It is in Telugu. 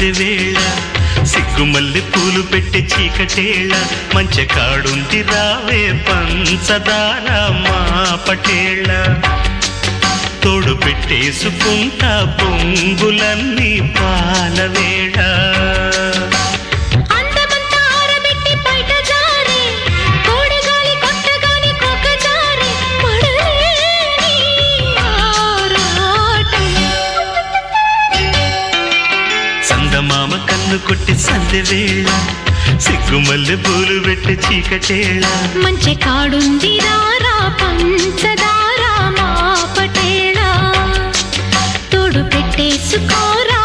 సందెవేళ సిగ్గుమల్లి పూలు పెట్టే చీకటేళ మంచె కాడుంది రావే పంచదార మా పటేళ తోడు పెట్టేసుకుంటా పొంగులన్నీ పాలవేళ చందమామ కన్ను కొట్టి సందెవేళ సిగ్గుమల్లె పూలు పెట్టి చీకటేళ మంచె కాడుంది రారా పంచదార మా పటేళ తోడు పెట్టేసుకోరా